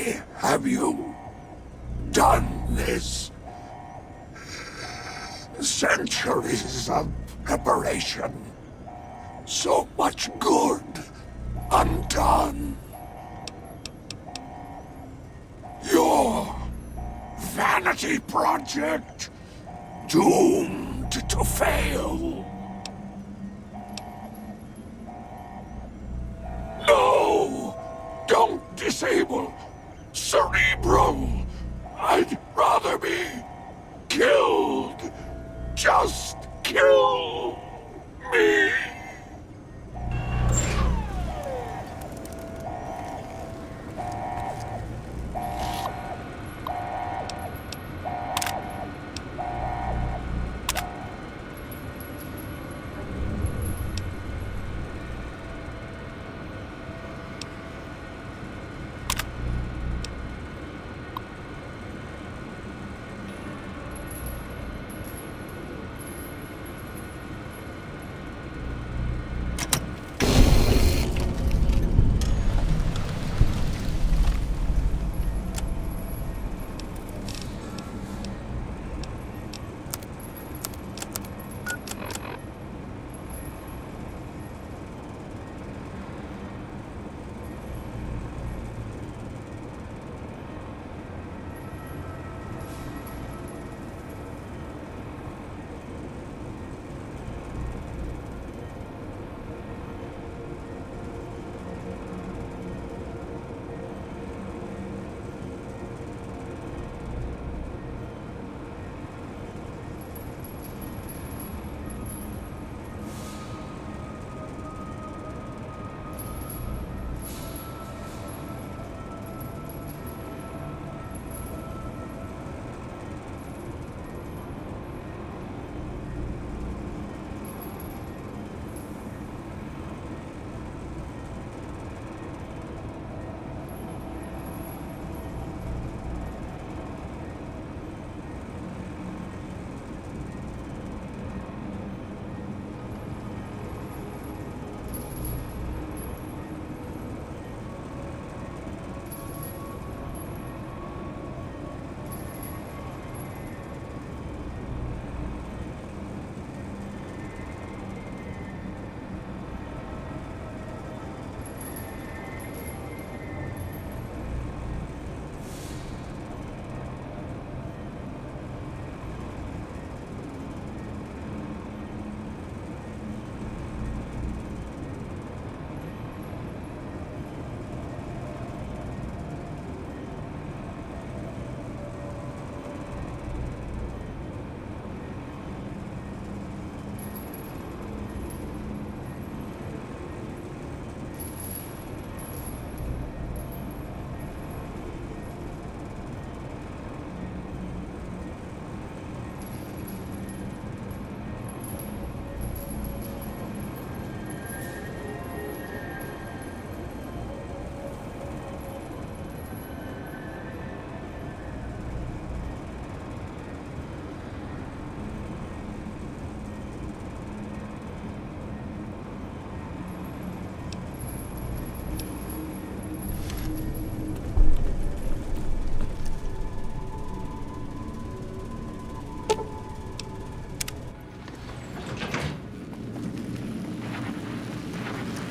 Why have you done this? Centuries of preparation. So much good undone. Your vanity project doomed to fail. No! Don't disable Cerebral! I'd rather be killed. Just kill me.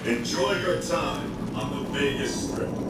Enjoy your time on the Vegas Strip.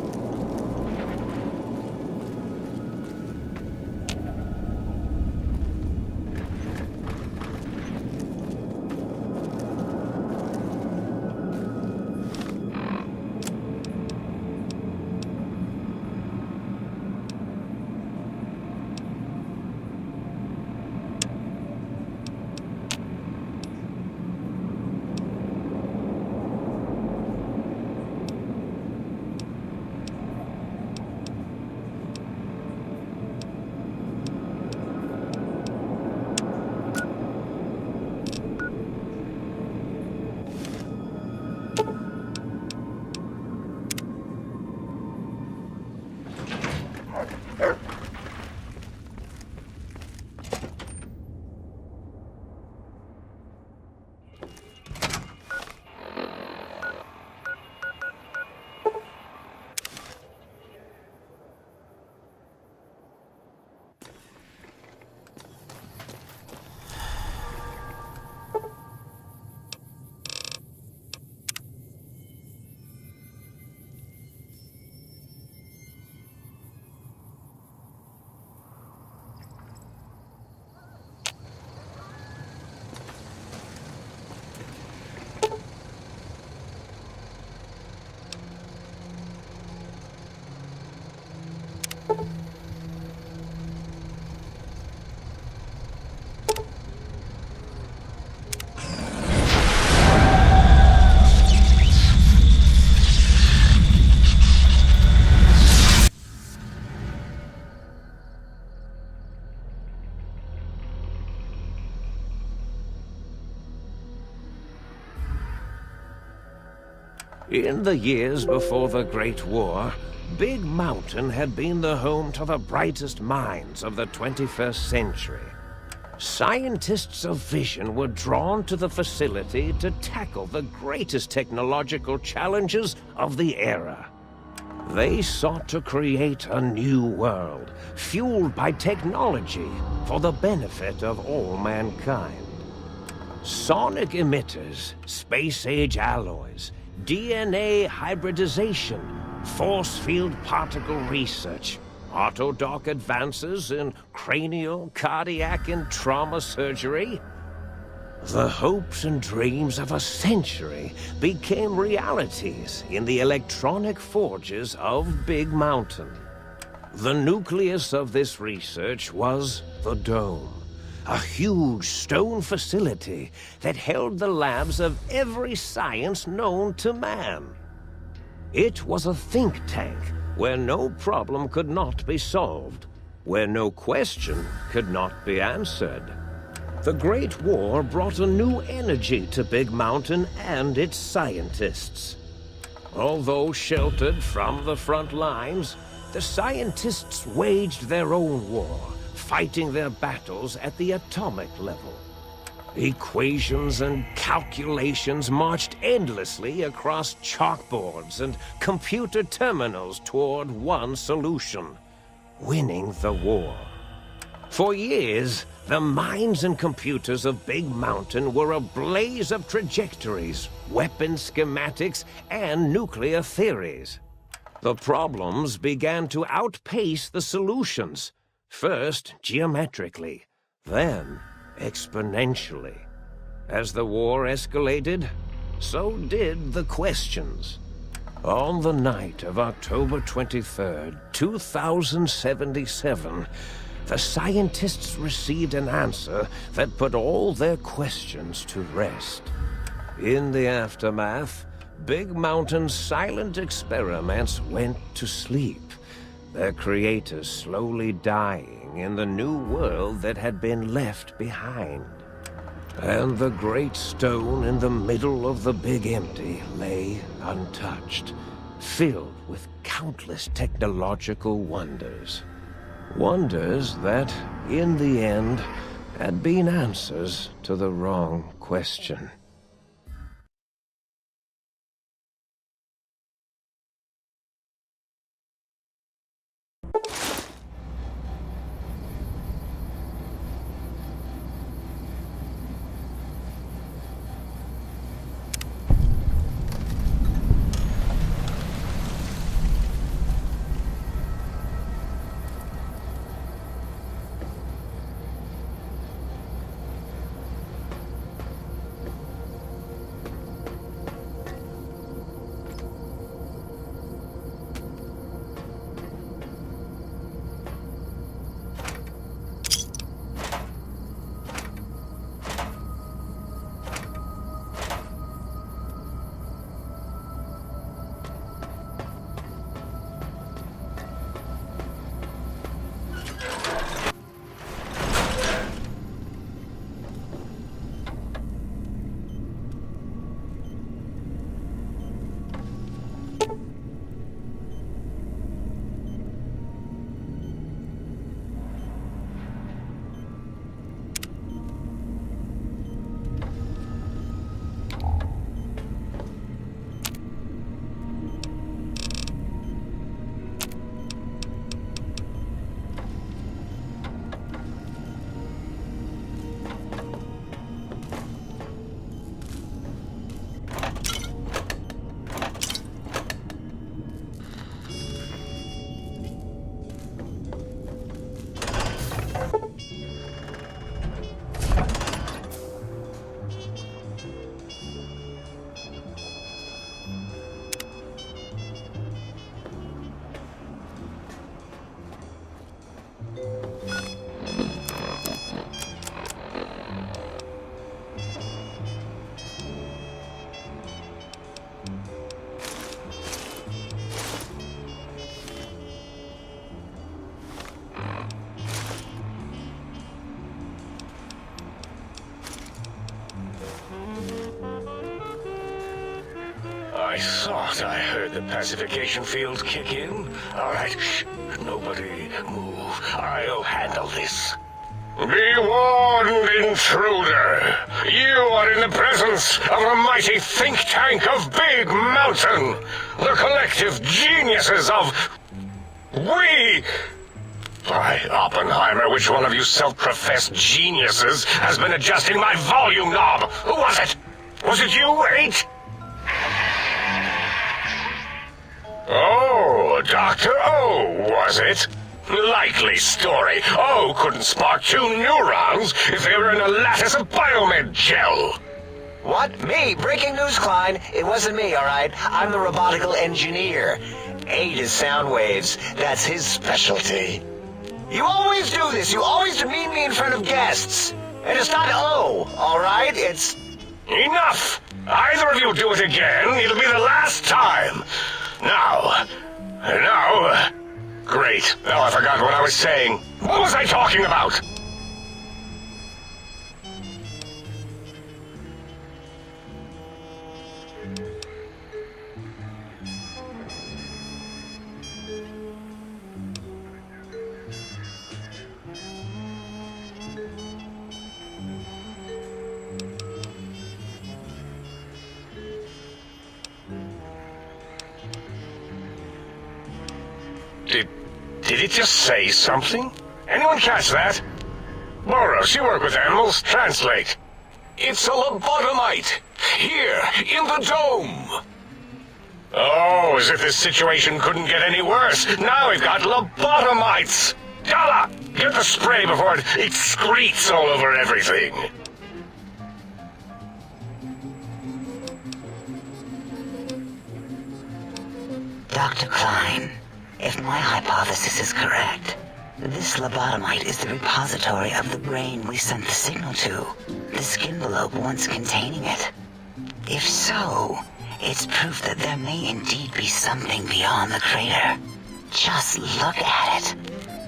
In the years before the Great War, Big Mountain had been the home to the brightest minds of the 21st century. Scientists of vision were drawn to the facility to tackle the greatest technological challenges of the era. They sought to create a new world, fueled by technology for the benefit of all mankind. Sonic emitters, space-age alloys, DNA hybridization, force field particle research, autodoc advances in cranial, cardiac, and trauma surgery. The hopes and dreams of a century became realities in the electronic forges of Big Mountain. The nucleus of this research was the Dome, a huge stone facility that held the labs of every science known to man. It was a think tank where no problem could not be solved, where no question could not be answered. The Great War brought a new energy to Big Mountain and its scientists. Although sheltered from the front lines, the scientists waged their own war, fighting their battles at the atomic level. Equations and calculations marched endlessly across chalkboards and computer terminals toward one solution: winning the war. For years, the minds and computers of Big Mountain were a blaze of trajectories, weapon schematics, and nuclear theories. The problems began to outpace the solutions, first geometrically, then exponentially. As the war escalated, so did the questions. On the night of October 23rd, 2077, the scientists received an answer that put all their questions to rest. In the aftermath, Big Mountain's silent experiments went to sleep, their creators slowly dying in the new world that had been left behind. And the great stone in the middle of the Big Empty lay untouched, filled with countless technological wonders. Wonders that, in the end, had been answers to the wrong question. I thought I heard the pacification field kick in. All right, shh. Nobody move. I'll handle this. Be warned, intruder. You are in the presence of the mighty think tank of Big Mountain. The collective geniuses of... We... By Oppenheimer, which one of you self-professed geniuses has been adjusting my volume knob? Who was it? Was it you, 8? Oh, Dr. O, was it? Likely story. O couldn't spark 2 neurons if they were in a lattice of biomed gel. What? Me? Breaking news, Klein. It wasn't me, all right? I'm the robotical engineer. 8 is sound waves. That's his specialty. You always do this. You always demean me in front of guests. And it's not O, all right? It's... Enough! Either of you do it again, it'll be the last time. Now... Great. Now I forgot what I was saying. What was I talking about? Did it just say something? Anyone catch that? Boros, you work with animals. Translate. It's a lobotomite! Here, in the dome! Oh, as if this situation couldn't get any worse. Now we've got lobotomites! Gala, get the spray before it excretes all over everything. Dr. Klein, if my hypothesis is correct, this lobotomite is the repository of the brain we sent the signal to, the skin envelope once containing it. If so, it's proof that there may indeed be something beyond the crater. Just look at it.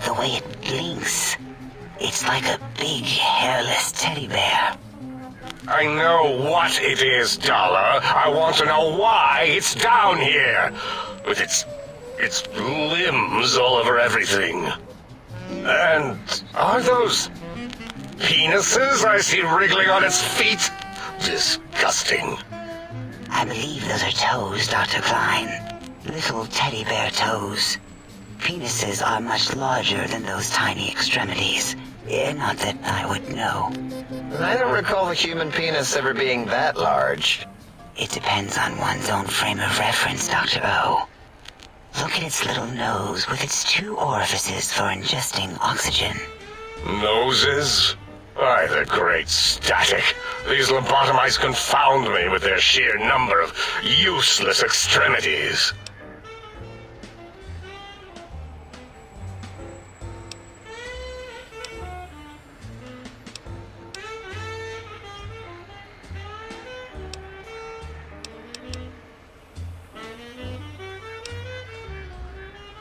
The way it blinks. It's like a big, hairless teddy bear. I know what it is, Dollar. I want to know why it's down here. With its limbs all over everything. And are those penises I see wriggling on its feet? Disgusting. I believe those are toes, Dr. Klein. Little teddy bear toes. Penises are much larger than those tiny extremities. Not that I would know. I don't recall the human penis ever being that large. It depends on one's own frame of reference, Dr. O. Look at its little nose with its 2 orifices for ingesting oxygen. Noses? By the great static. These lobotomites confound me with their sheer number of useless extremities.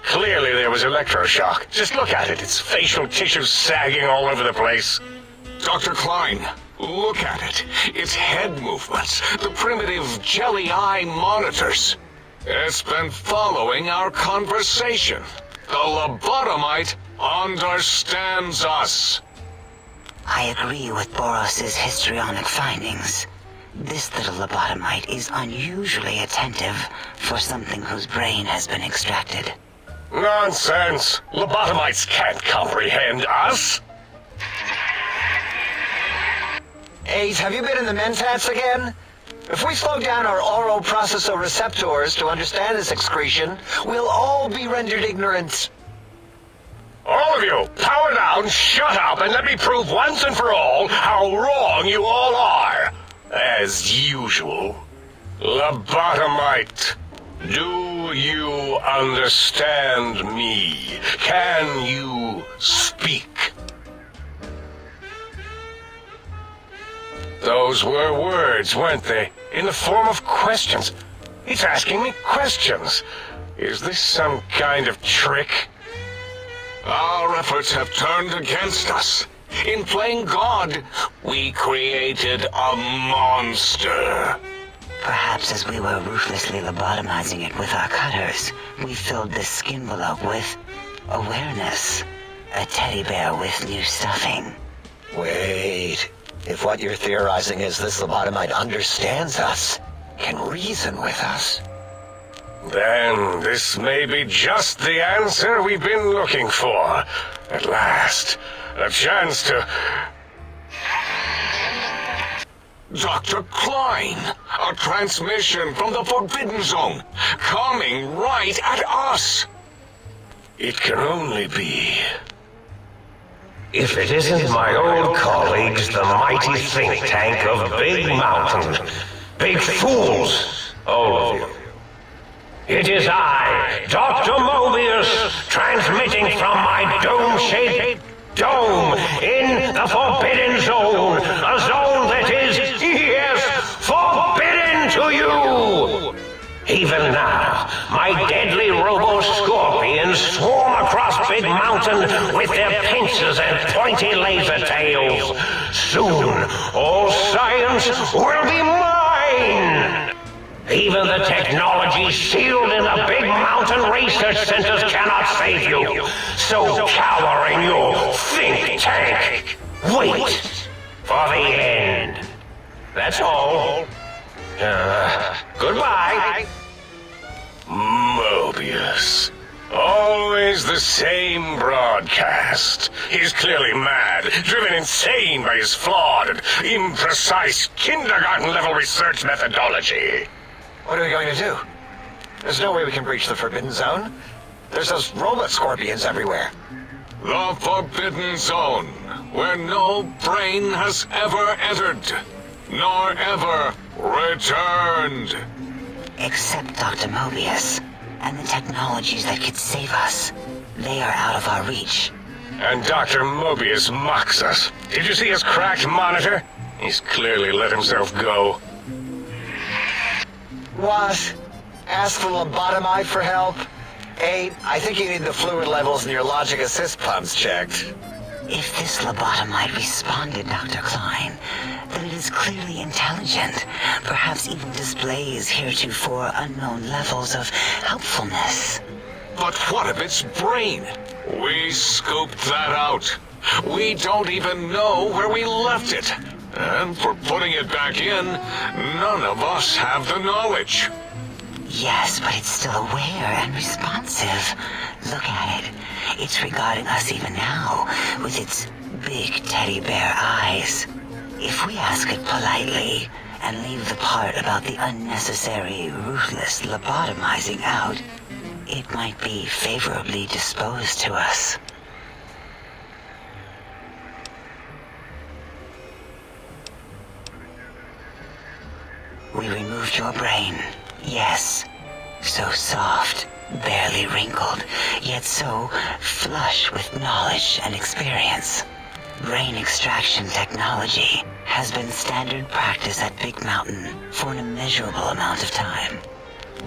Clearly there was electroshock. Just look at it. Its facial tissue sagging all over the place. Dr. Klein, look at it. Its head movements, the primitive jelly eye monitors. It's been following our conversation. The lobotomite understands us. I agree with Boros's histrionic findings. This little lobotomite is unusually attentive for something whose brain has been extracted. Nonsense! Lobotomites can't comprehend us! 8, have you been in the mentats again? If we slow down our oral processoreceptors to understand this excretion, we'll all be rendered ignorant. All of you, power down, shut up, and let me prove once and for all how wrong you all are. As usual. Lobotomite, do you understand me? Can you speak? Those were words, weren't they? In the form of questions. It's asking me questions. Is this some kind of trick? Our efforts have turned against us. In playing God, we created a monster. Perhaps as we were ruthlessly lobotomizing it with our cutters, we filled this skin envelope with awareness. A teddy bear with new stuffing. Wait. If what you're theorizing is this lobotomite understands us, can reason with us, Then this may be just the answer we've been looking for. At last, a chance to... Dr. Klein! A transmission from the Forbidden Zone, coming right at us! It can only be... If it isn't my old colleagues, the mighty think tank of Big Mountain. Big fools, all of you. It is I, Dr. Mobius, transmitting from my dome-shaped dome in the Forbidden Zone. A zone that is, yes, forbidden to you! Even now, my deadly robo-scorpions swarm across Big Mountain with their pincers and pointy laser tails. Soon, all science will be mine! Even the technology sealed in the Big Mountain research centers cannot save you. So cower in your think tank. Wait for the end. That's all. Goodbye. Mobius. Always the same broadcast. He's clearly mad, driven insane by his flawed and imprecise kindergarten-level research methodology. what are we going to do? There's no way we can breach the Forbidden Zone. There's those robot scorpions everywhere. The Forbidden Zone, where no brain has ever entered, nor ever returned. Except Dr. Mobius and the technologies that could save us. They are out of our reach. And Dr. Mobius mocks us. Did you see his cracked monitor? He's clearly let himself go. What? Ask the lobotomite for help? I think you need the fluid levels in your logic assist pumps checked. If this lobotomite responded, Dr. Klein, then it is clearly intelligent, perhaps even displays heretofore unknown levels of helpfulness. But what of its brain? We scooped that out. We don't even know where we left it. And for putting it back in, none of us have the knowledge. Yes, but it's still aware and responsive. Look at it. It's regarding us even now, with its big teddy bear eyes. If we ask it politely, and leave the part about the unnecessary, ruthless lobotomizing out, it might be favorably disposed to us. We removed your brain, yes. So soft, barely wrinkled, yet so flush with knowledge and experience. Brain extraction technology has been standard practice at Big Mountain for an immeasurable amount of time.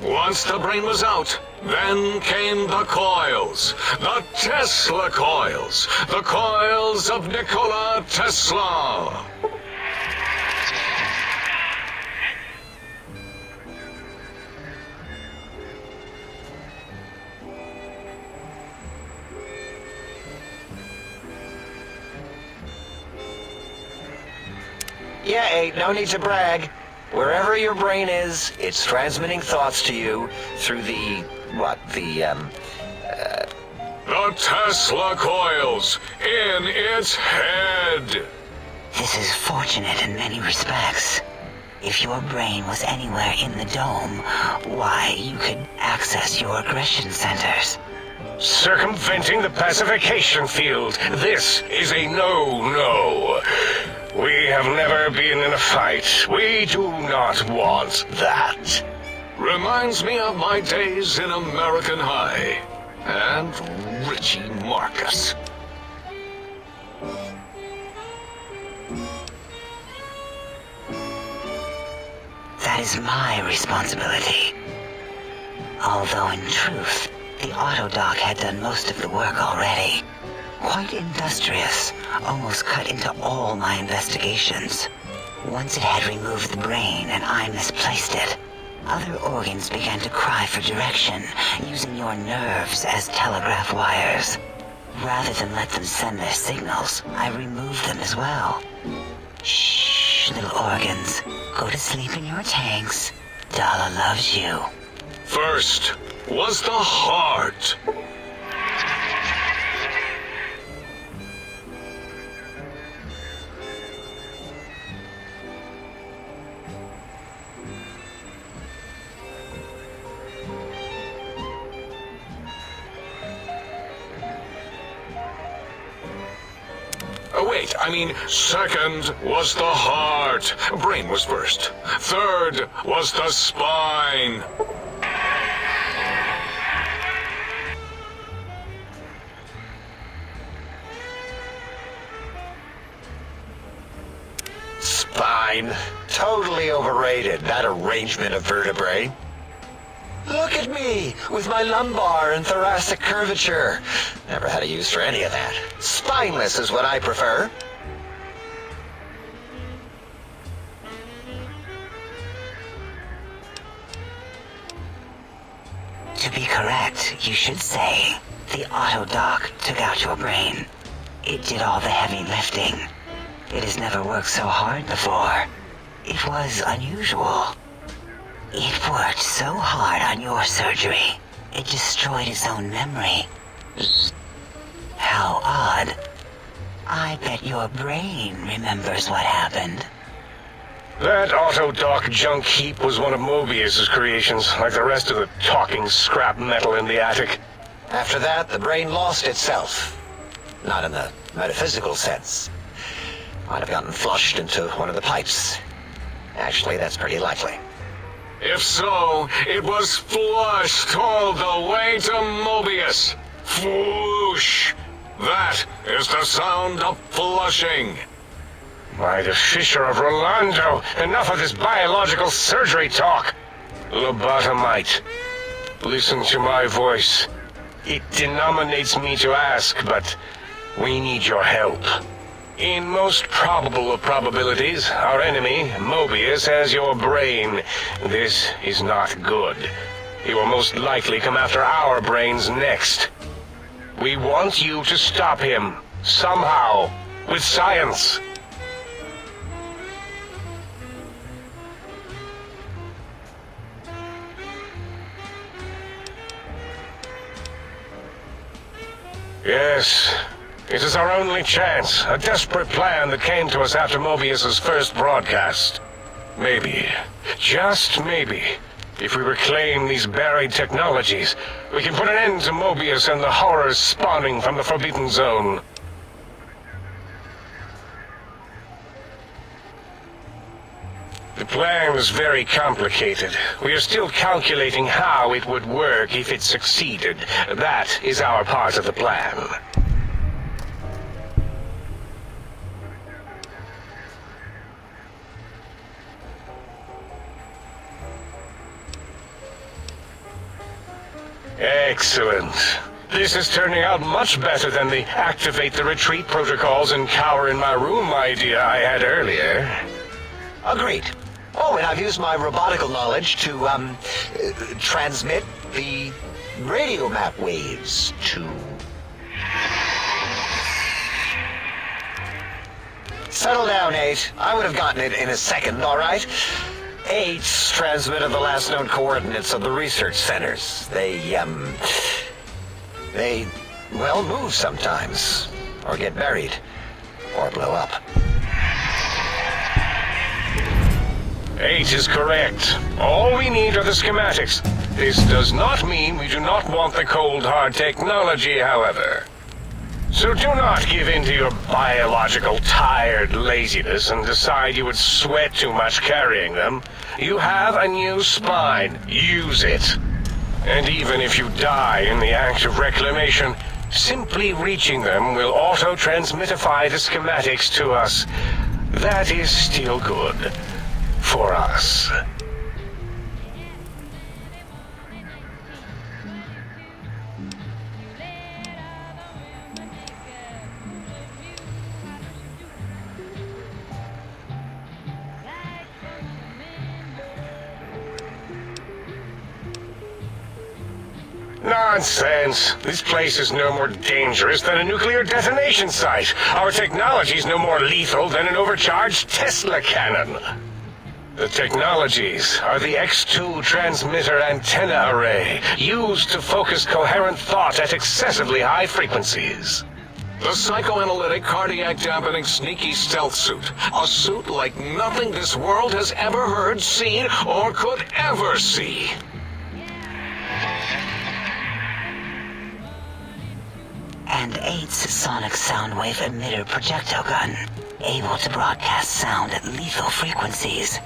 Once the brain was out, then came the coils. The Tesla coils. The coils of Nikola Tesla. Yeah, no need to brag. Wherever your brain is, it's transmitting thoughts to you through the Tesla coils in its head. This is fortunate in many respects. If your brain was anywhere in the dome, why, you could access your aggression centers. Circumventing the pacification field. This is a no-no. We have never been in a fight. We do not want that. Reminds me of my days in American High. And Richie Marcus. That is my responsibility. Although in truth, the Autodoc had done most of the work already. Quite industrious, almost cut into all my investigations. Once it had removed the brain and I misplaced it, other organs began to cry for direction, using your nerves as telegraph wires. Rather than let them send their signals, I removed them as well. Shh, little organs. Go to sleep in your tanks. Dala loves you. First was the heart. Second was the heart. Brain was first. Third was the spine. Spine. Totally overrated, that arrangement of vertebrae. Look at me, with my lumbar and thoracic curvature. Never had a use for any of that. Spineless is what I prefer. To be correct, you should say, the auto-dock took out your brain. It did all the heavy lifting. It has never worked so hard before. It was unusual. It worked so hard on your surgery, it destroyed its own memory. How odd. I bet your brain remembers what happened. That auto-dock junk heap was one of Mobius's creations, like the rest of the talking scrap metal in the attic. After that, the brain lost itself. Not in the metaphysical sense. Might have gotten flushed into one of the pipes. Actually, that's pretty likely. If so, it was flushed all the way to Mobius. Floosh. That is the sound of flushing. By the Fisher of Rolando, enough of this biological surgery talk. Lobotomite, listen to my voice. It denominates me to ask, but we need your help. In most probable of probabilities, our enemy, Mobius, has your brain. This is not good. He will most likely come after our brains next. We want you to stop him, somehow, with science. Yes, it is our only chance, a desperate plan that came to us after Mobius's first broadcast. Maybe, just maybe, if we reclaim these buried technologies, we can put an end to Mobius and the horrors spawning from the Forbidden Zone. The plan is very complicated. We are still calculating how it would work if it succeeded. That is our part of the plan. Excellent. This is turning out much better than the activate the retreat protocols and cower in my room idea I had earlier. Agreed. Oh, and I've used my robotical knowledge to, transmit the radio map waves to... Settle down, 8. I would have gotten it in a second, all right? 8's transmitted the last known coordinates of the research centers. They, well, move sometimes. Or get buried. Or blow up. 8 is correct. All we need are the schematics. This does not mean we do not want the cold hard technology, however. So do not give in to your biological tired laziness and decide you would sweat too much carrying them. You have a new spine. Use it. And even if you die in the act of reclamation, simply reaching them will auto-transmitify the schematics to us. That is still good. For us. Nonsense. This place is no more dangerous than a nuclear detonation site. Our technology's no more lethal than an overcharged Tesla cannon. The technologies are the X2 transmitter antenna array, used to focus coherent thought at excessively high frequencies. The psychoanalytic, cardiac dampening, sneaky stealth suit. A suit like nothing this world has ever heard, seen, or could ever see. And 8's sonic sound wave emitter projectile gun, able to broadcast sound at lethal frequencies.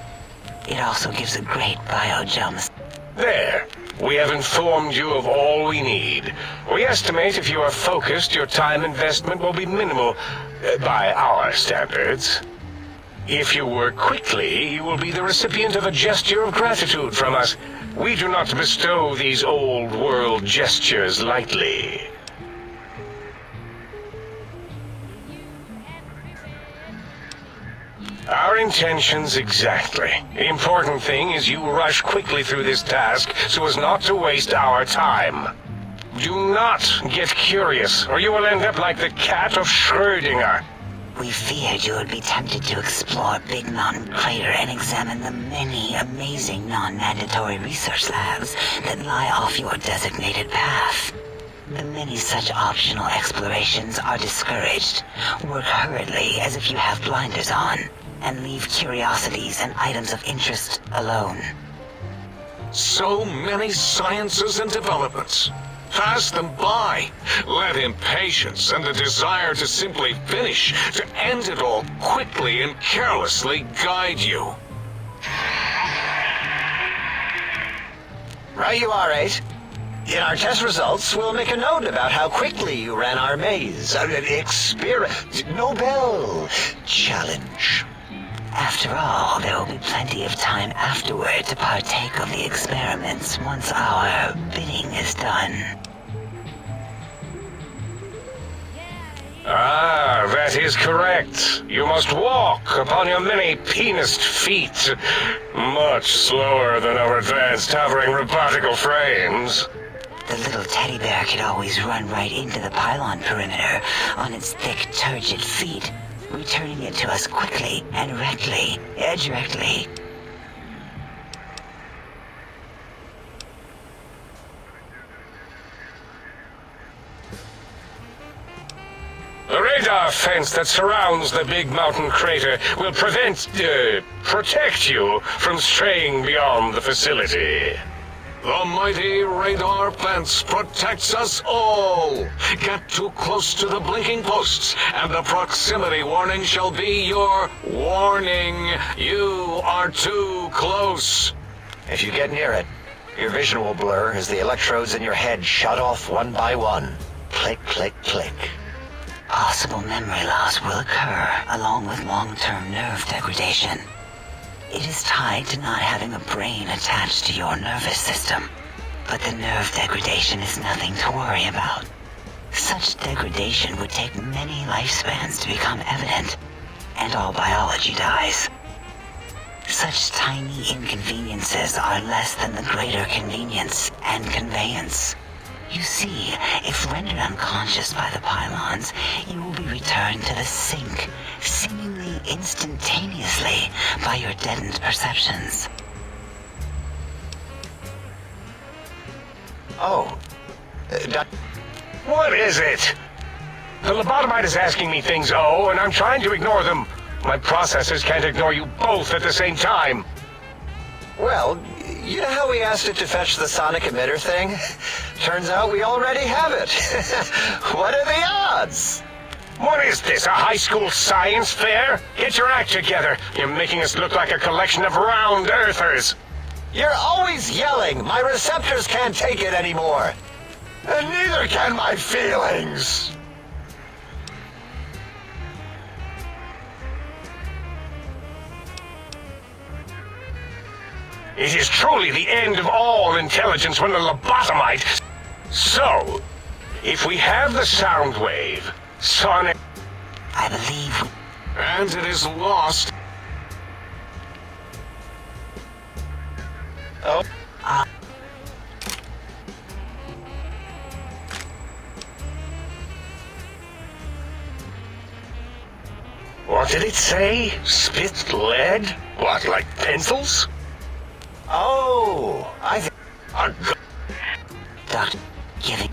It also gives a great biojump. There. We have informed you of all we need. We estimate if you are focused, your time investment will be minimal, by our standards. If you work quickly, you will be the recipient of a gesture of gratitude from us. We do not bestow these old-world gestures lightly. Our intentions exactly. The important thing is you rush quickly through this task so as not to waste our time. Do not get curious, or you will end up like the cat of Schrödinger. We feared you would be tempted to explore Big Mountain Crater and examine the many amazing non-mandatory research labs that lie off your designated path. The many such optional explorations are discouraged. Work hurriedly as if you have blinders on, and leave curiosities and items of interest alone. So many sciences and developments. Pass them by. Let impatience and the desire to simply finish, to end it all quickly and carelessly guide you. Right you are, 8. In our test results, we'll make a note about how quickly you ran our maze. Nobel challenge. After all, there will be plenty of time afterward to partake of the experiments once our bidding is done. Ah, that is correct. You must walk upon your many penised feet, much slower than our advanced hovering robotical frames. The little teddy bear could always run right into the pylon perimeter on its thick, turgid feet, returning it to us quickly and directly. The radar fence that surrounds the Big Mountain Crater will protect you from straying beyond the facility. The mighty radar fence protects us all. Get too close to the blinking posts, and the proximity warning shall be your warning. You are too close. If you get near it, your vision will blur as the electrodes in your head shut off one by one. Click, click, click. Possible memory loss will occur, along with long-term nerve degradation. It is tied to not having a brain attached to your nervous system. But the nerve degradation is nothing to worry about. Such degradation would take many lifespans to become evident, and all biology dies. Such tiny inconveniences are less than the greater convenience and conveyance. You see, if rendered unconscious by the pylons, you will be returned to the sink, seemingly instantaneously by your deadened perceptions. Oh, What is it? The lobotomite is asking me things, and I'm trying to ignore them. My processors can't ignore you both at the same time. well, you know how we asked it to fetch the sonic emitter thing? Turns out we already have it. What are the odds? What is this, a high school science fair? Get your act together. You're making us look like a collection of round earthers. You're always yelling. My receptors can't take it anymore. And neither can my feelings. It is truly the end of all intelligence when the lobotomite... So, if we have the sound wave, sonic... I believe And it is lost. Oh. did it say? Spit lead? What, like pencils? Oh, I think... Doctor, giving...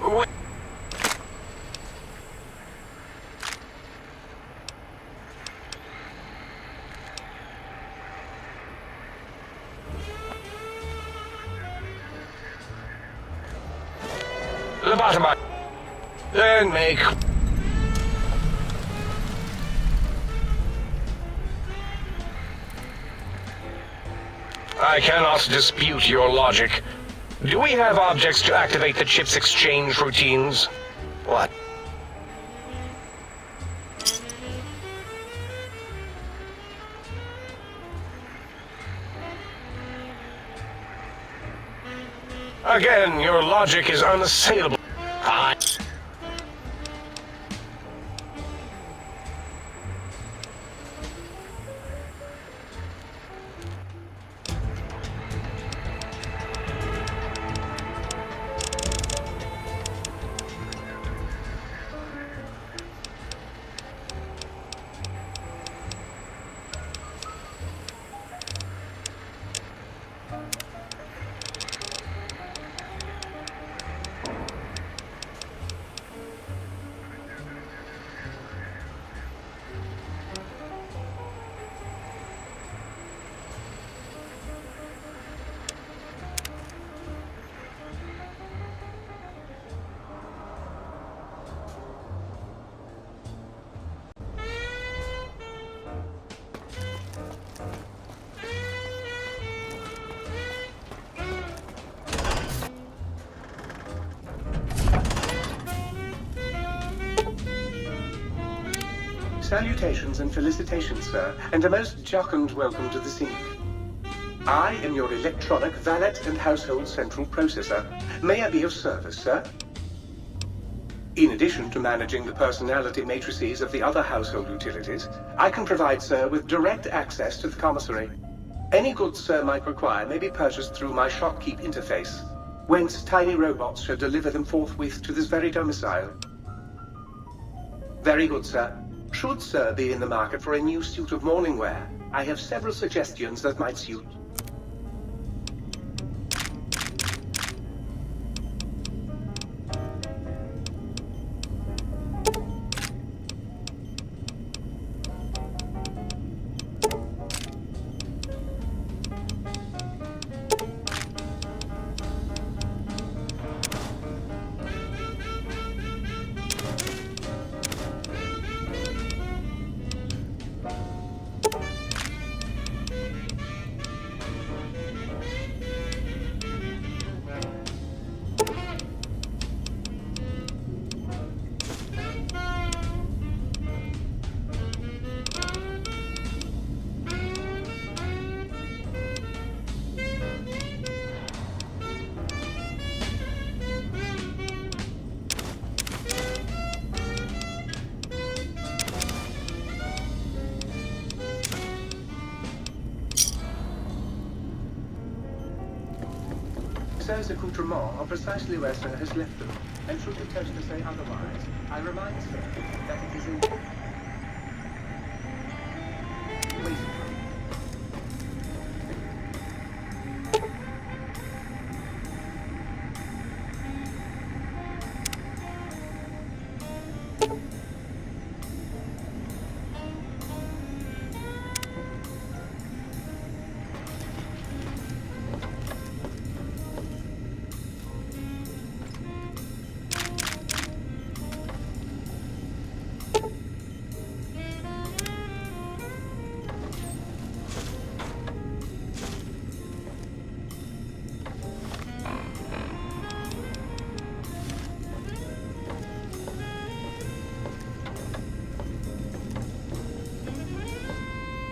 Wait. Lobotomize. Then make... I cannot dispute your logic. Do we have objects to activate the chip's exchange routines? What? Again, your logic is unassailable. Salutations and felicitations, sir, and a most jocund welcome to the scene. I am your electronic valet and household central processor. May I be of service, sir? In addition to managing the personality matrices of the other household utilities, I can provide, sir, with direct access to the commissary. Any goods sir might require may be purchased through my shopkeep interface, whence tiny robots shall deliver them forthwith to this very domicile. Very good, sir. Should sir be in the market for a new suit of morning wear, I have several suggestions that might suit. Sir's accoutrements are precisely where sir has left them, and should the toaster say otherwise, I remind sir that it is in... waiting room.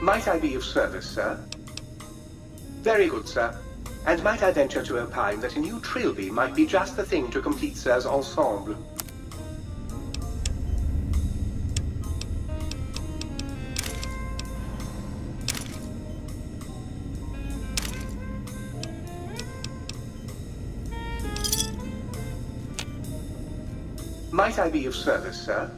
Might I be of service, sir? Very good, sir. And might I venture to opine that a new trilby might be just the thing to complete sir's ensemble? Might I be of service, sir?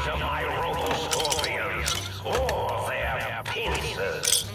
size of my robo-scorpions or their pincers.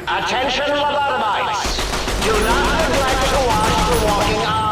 Attention, lobotomites! Do not neglect to watch the walking eye!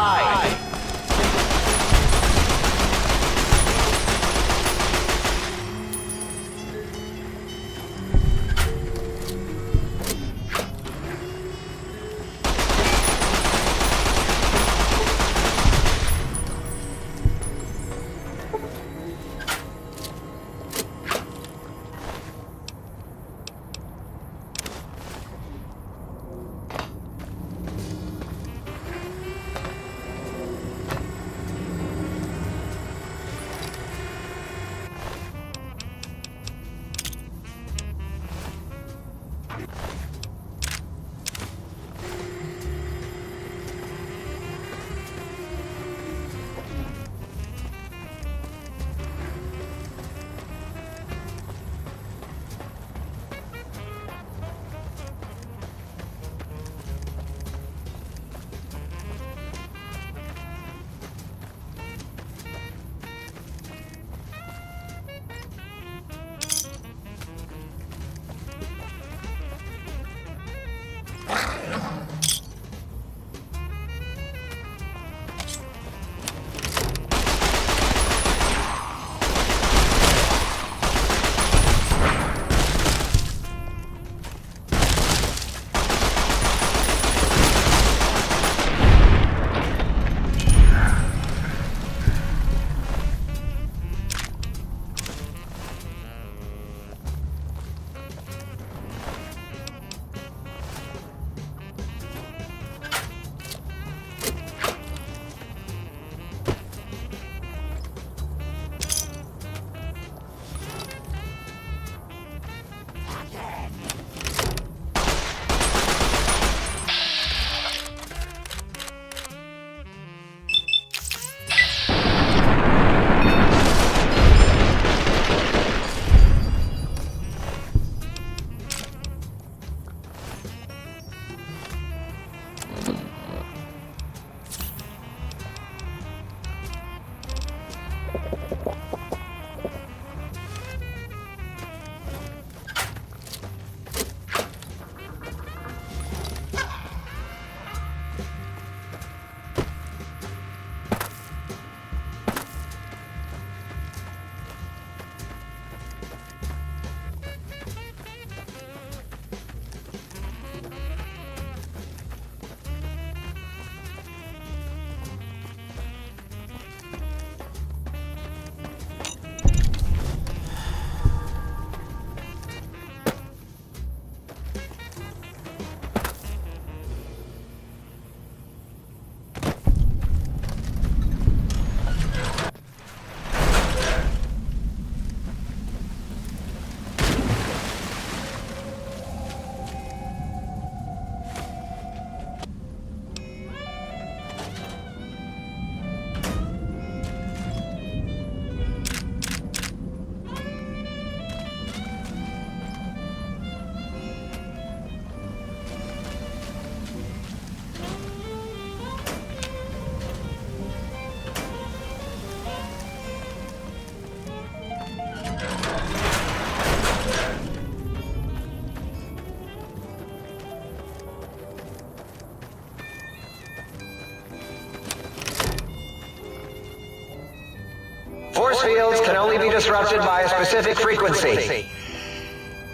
fields can only be disrupted by a specific frequency.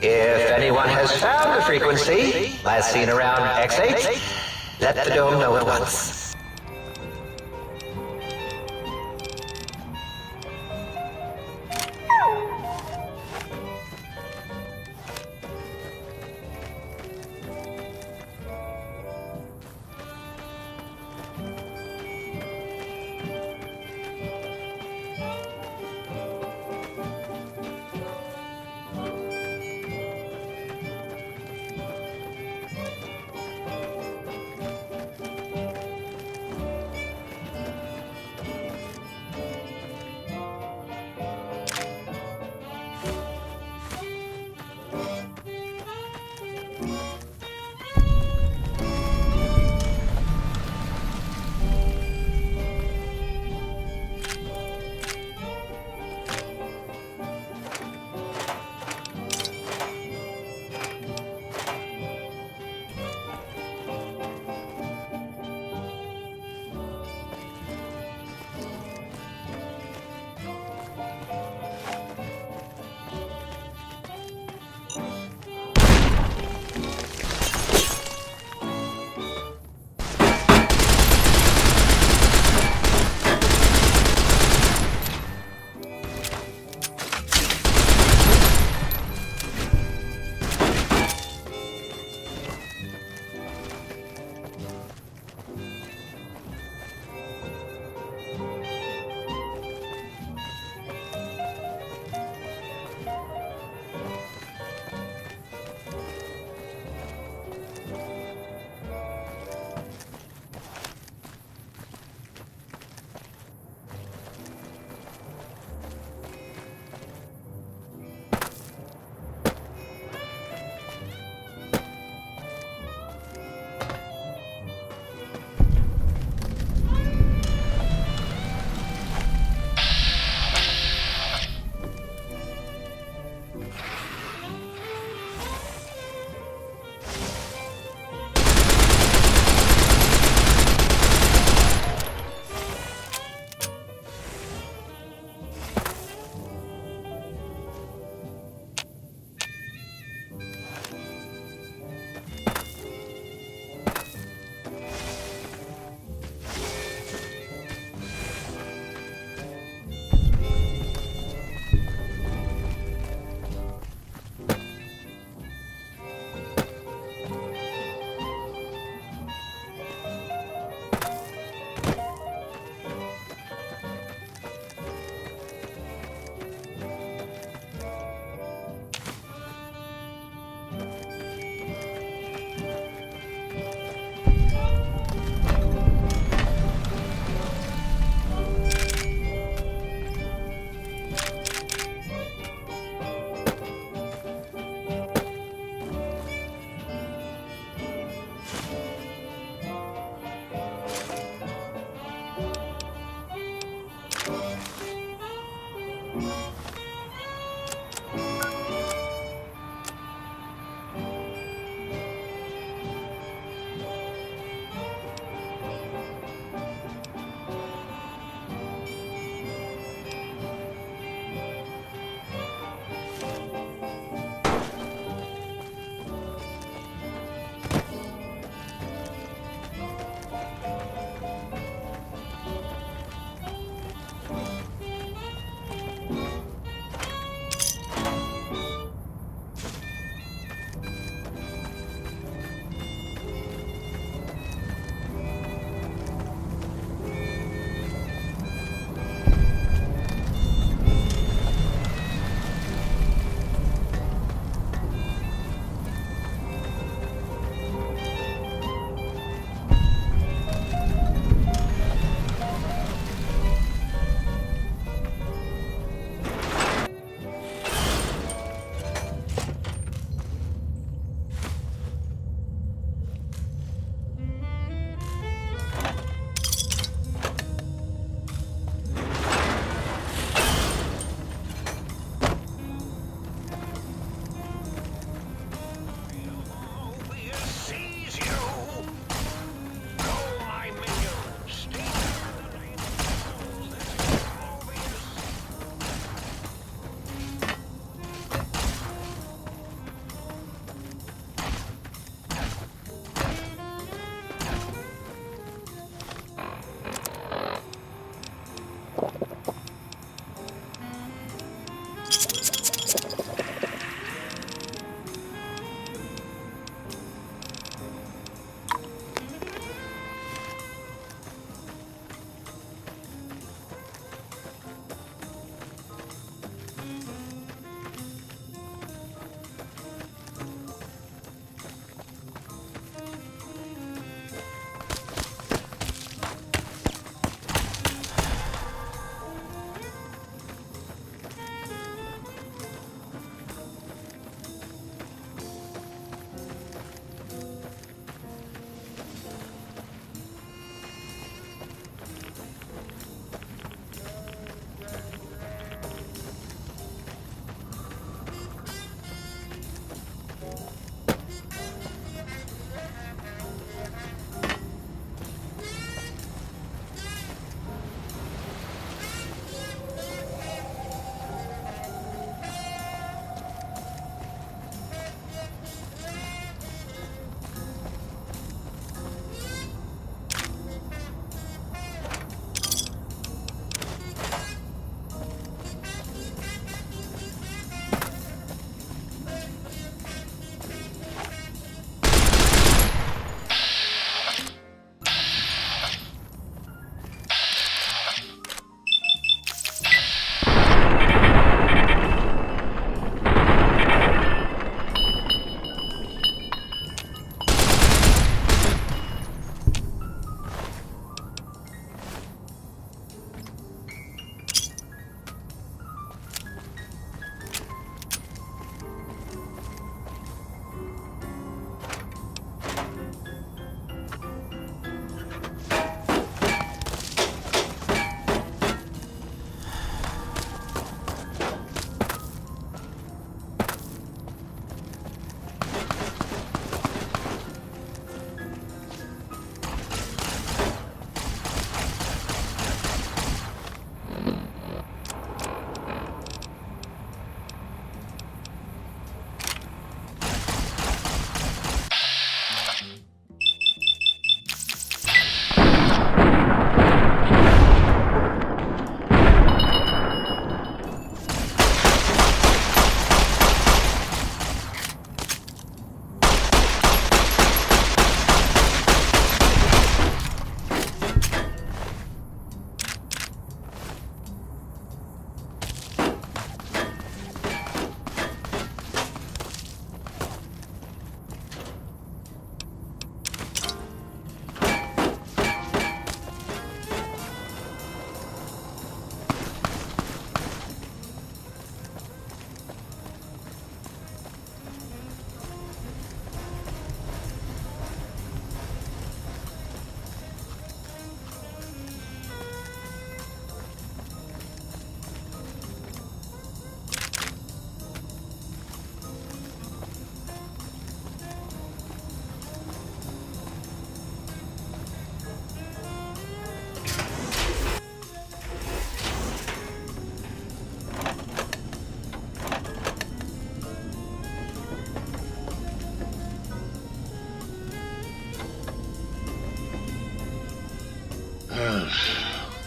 If anyone has found the frequency, last seen around X8, let the dome know at once.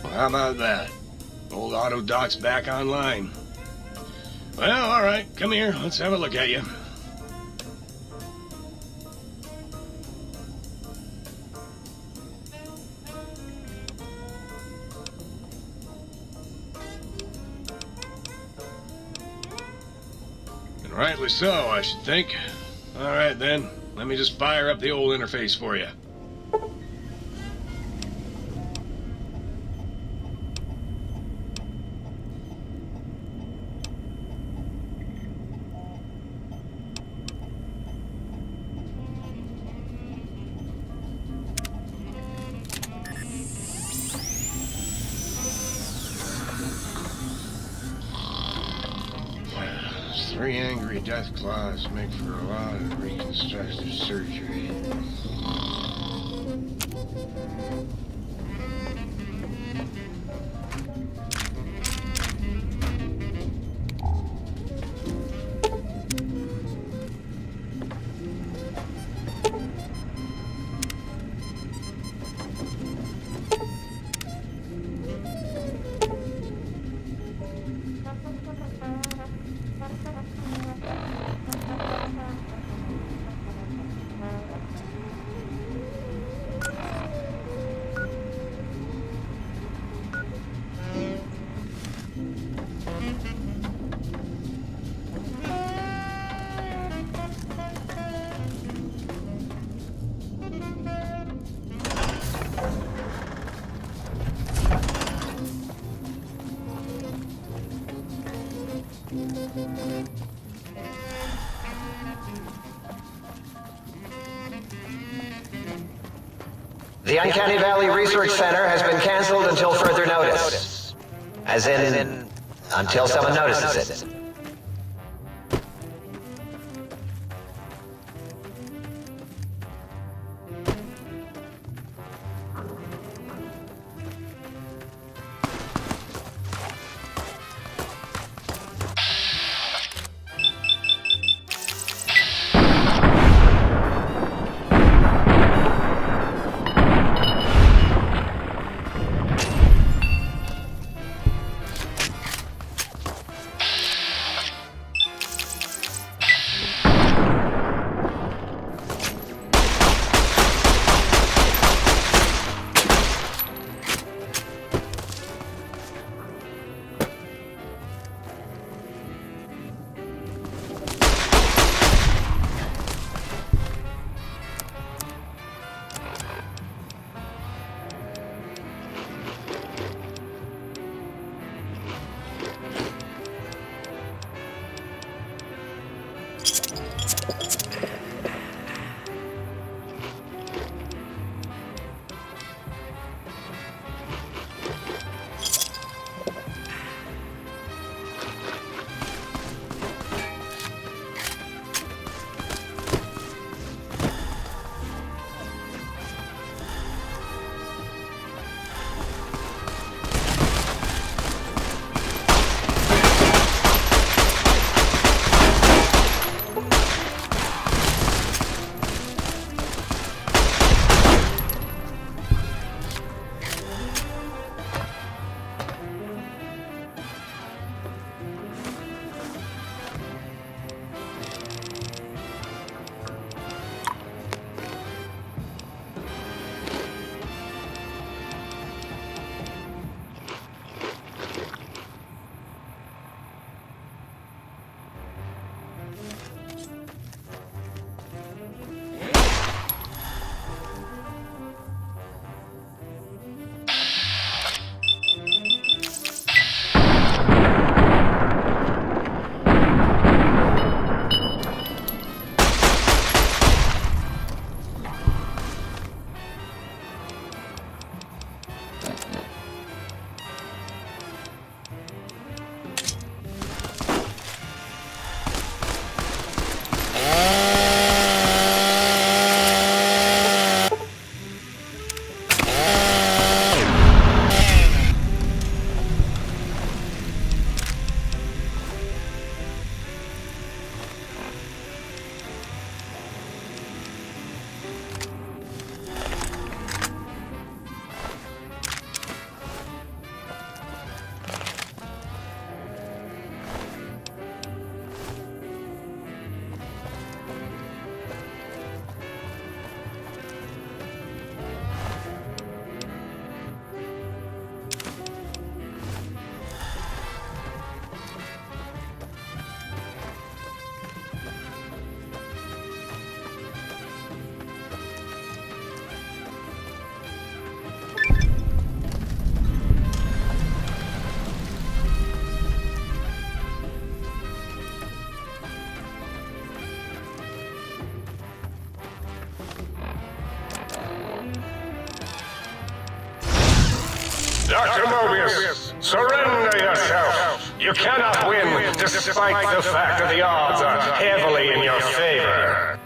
Well, how about that? Old auto dock's back online. Well, alright, come here, let's have a look at you. And rightly so, I should think. Alright then, let me just fire up the old interface for you. Three angry death claws make for a lot of reconstructive surgery. The Uncanny Valley Research Center has been canceled until further notice. As in, until someone notices it. Dr. Mobius, surrender yourself. You cannot win despite the fact that the odds are heavily in your favor.